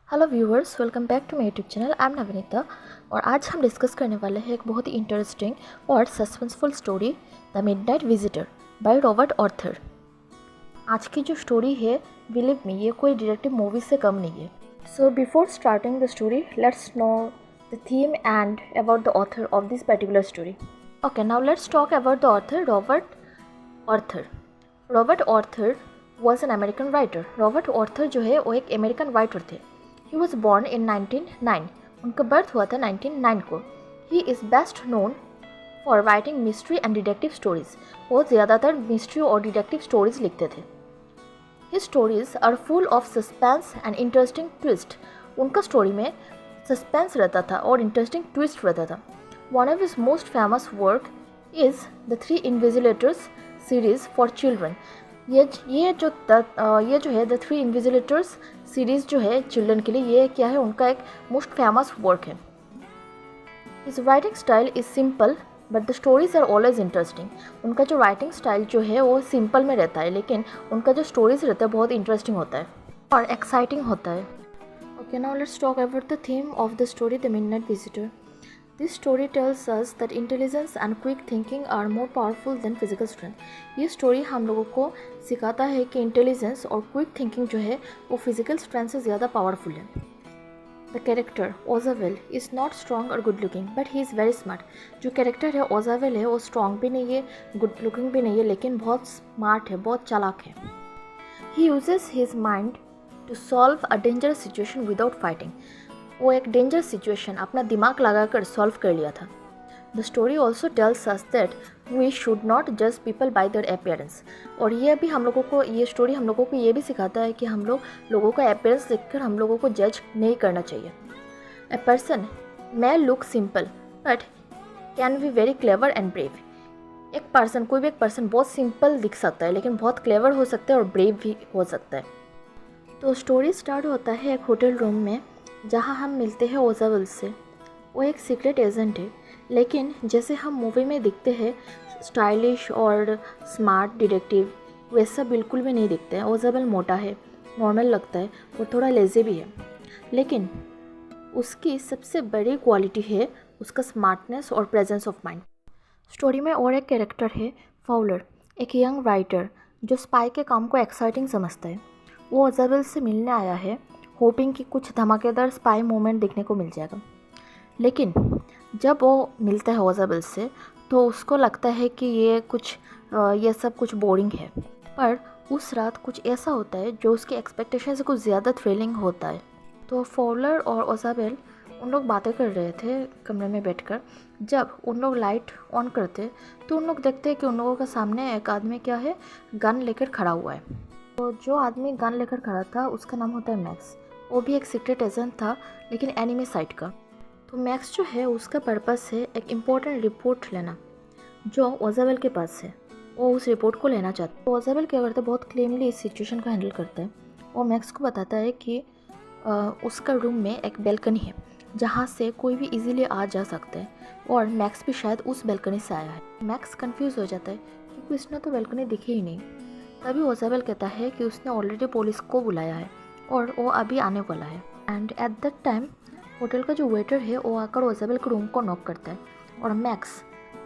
Hello viewers, welcome back to my YouTube channel. I am Navneeta और आज हम discuss करने वाले हैं एक बहुत ही इंटरेस्टिंग और suspenseful story, the midnight visitor by Robert Arthur. आज की जो स्टोरी है, बिलीव मी, ये कोई डिटेक्टिव मूवी से कम नहीं है। So before starting the story, let's know the theme and about the author of this particular story. Okay, now let's talk about the author Robert Arthur. Robert Arthur was an American writer. Robert Arthur जो है वो एक American writer थे। He was born in 1909. उनका birth हुआ था 1909 को। He is best known for writing mystery and detective stories. वो ज़्यादातर मिस्ट्री और डिटेक्टिव स्टोरीज लिखते थे। His stories are full of suspense and interesting twist. उनका स्टोरी में सस्पेंस रहता था और इंटरेस्टिंग ट्विस्ट रहता था। One of his most famous work is the Three Invigilators series for children. ये जो है द थ्री इन्विजिलेटर्स सीरीज़ जो है चिल्ड्रन के लिए, ये क्या है, उनका एक मोस्ट फेमस वर्क है। His writing style is simple but the stories are always interesting. उनका जो राइटिंग स्टाइल जो है वो सिंपल में रहता है, लेकिन उनका जो स्टोरीज रहता है बहुत इंटरेस्टिंग होता है और एक्साइटिंग होता है। Okay, now let's talk about the theme of the story, the midnight visitor. This story tells us that intelligence and quick thinking are more powerful than physical strength. ये story हम लोगों को सिखाता है कि इंटेलिजेंस और क्विक थिंकिंग जो है वो फिजिकल स्ट्रेंथ से ज़्यादा पावरफुल है। द कैरेक्टर ओजावेल इज़ नॉट स्ट्रॉन्ग और good looking but he is very smart. जो कैरेक्टर है ओजावेल है वो स्ट्रॉन्ग भी नहीं है, गुड लुकिंग भी नहीं है, लेकिन बहुत स्मार्ट है, बहुत चालाक है। He uses his mind to solve a dangerous situation without fighting. वो एक डेंजर सिचुएशन अपना दिमाग लगाकर सॉल्व कर लिया था। The story also tells us that we should not जज पीपल बाय देयर अपीयरेंस। और ये भी हम लोगों को, ये स्टोरी हम लोगों को ये भी सिखाता है कि हम लोगों का अपीयरेंस देखकर हम लोगों को जज नहीं करना चाहिए। A person may look simple but can be very clever and brave. कोई भी एक पर्सन बहुत सिंपल दिख सकता है लेकिन बहुत क्लेवर हो सकता है और ब्रेव भी हो सकता है। तो स्टोरी स्टार्ट होता है एक होटल रूम में जहाँ हम मिलते हैं ओजावेल से। वो एक सीक्रेट एजेंट है, लेकिन जैसे हम मूवी में दिखते हैं स्टाइलिश और स्मार्ट डिटेक्टिव, वैसा बिल्कुल भी नहीं दिखता है। ओजावेल मोटा है, नॉर्मल लगता है और थोड़ा लेज़ी भी है, लेकिन उसकी सबसे बड़ी क्वालिटी है उसका स्मार्टनेस और प्रेजेंस ऑफ माइंड। स्टोरी में और एक कैरेक्टर है फाउलर, एक यंग राइटर जो स्पाई के काम को एक्साइटिंग समझता है। वो ओजावेल से मिलने आया है होपिंग कि कुछ धमाकेदार स्पाई मोमेंट देखने को मिल जाएगा, लेकिन जब वो मिलता है ओजावेल से तो उसको लगता है कि ये सब कुछ बोरिंग है। पर उस रात कुछ ऐसा होता है जो उसकी एक्सपेक्टेशन से कुछ ज़्यादा थ्रिलिंग होता है। तो फॉलर और ओजावेल उन लोग बातें कर रहे थे कमरे में बैठकर। जब उन लोग लाइट ऑन करते तो उन लोग देखते हैं कि उन लोगों के सामने एक आदमी क्या है, गन लेकर खड़ा हुआ है। तो जो आदमी गन लेकर खड़ा था उसका नाम होता है मैक्स। वो भी एक सीक्रेट एजेंट था, लेकिन एनिमी साइड का। तो मैक्स जो है उसका पर्पस है एक इम्पोर्टेंट रिपोर्ट लेना जो ओजावेल के पास है। वो उस रिपोर्ट को लेना चाहता है। तो ओजावेल क्या करता है, बहुत क्लीनली इस सिचुएशन को हैंडल करता है। वो मैक्स को बताता है कि उसका रूम में एक बैल्कनी है जहाँ से कोई भी इजीली आ जा सकता है, और मैक्स भी शायद उस बैल्कनी से आया है। मैक्स कंफ्यूज हो जाता है क्योंकि उसने तो बैल्कनी दिखी ही नहीं। तभी ओजावेल कहता है कि उसने ऑलरेडी पुलिस को बुलाया है और वो अभी आने वाला है। And at that time hotel का जो वेटर है वो आकर ओजावेल के रूम को नॉक करता है, और मैक्स,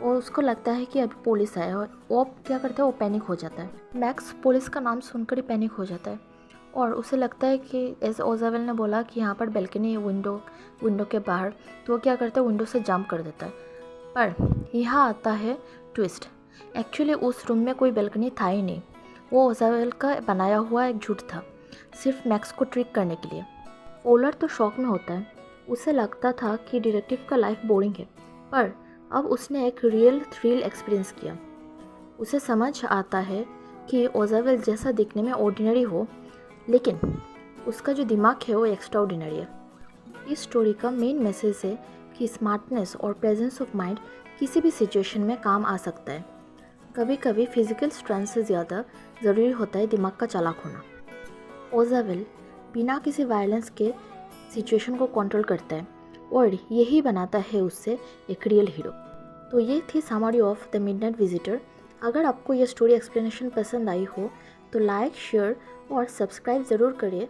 और उसको लगता है कि अभी पुलिस आया है। वो क्या करता है, वो पैनिक हो जाता है। मैक्स पुलिस का नाम सुनकर ही पैनिक हो जाता है और उसे लगता है कि ऐसे ओजावेल ने बोला कि यहाँ पर बैल्कनी है विंडो के बाहर, तो वो क्या करता है, विंडो से जंप कर देता है। पर यहाँ आता है ट्विस्ट। एक्चुअली उस रूम में कोई बैल्कनी था ही नहीं, वो ओजावेल का बनाया हुआ एक झूठ था, सिर्फ मैक्स को ट्रिक करने के लिए। फॉलर तो शॉक में होता है। उसे लगता था कि डिटेक्टिव का लाइफ बोरिंग है, पर अब उसने एक रियल थ्रिल एक्सपीरियंस किया। उसे समझ आता है कि ओजावेल जैसा दिखने में ऑर्डिनरी हो, लेकिन उसका जो दिमाग है वो एक्स्ट्रा ऑर्डिनरी है। इस स्टोरी का मेन मैसेज है कि स्मार्टनेस और प्रेजेंस ऑफ माइंड किसी भी सिचुएशन में काम आ सकता है। कभी कभी फिजिकल स्ट्रेंथ से ज़्यादा ज़रूरी होता है दिमाग का चालाक होना। ओजावेल बिना किसी वायलेंस के सिचुएशन को कंट्रोल करता है और यही बनाता है उससे एक रियल हीरो। तो ये थी summary of the midnight visitor. अगर आपको ये स्टोरी एक्सप्लेनेशन पसंद आई हो तो लाइक, शेयर और सब्सक्राइब ज़रूर करिए।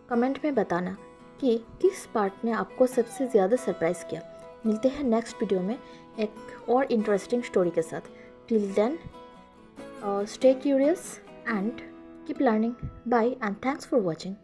कमेंट में बताना कि किस पार्ट ने आपको सबसे ज़्यादा सरप्राइज़ किया। मिलते हैं नेक्स्ट वीडियो में एक और इंटरेस्टिंग स्टोरी के साथ। Till then stay curious and keep learning. Bye and thanks for watching.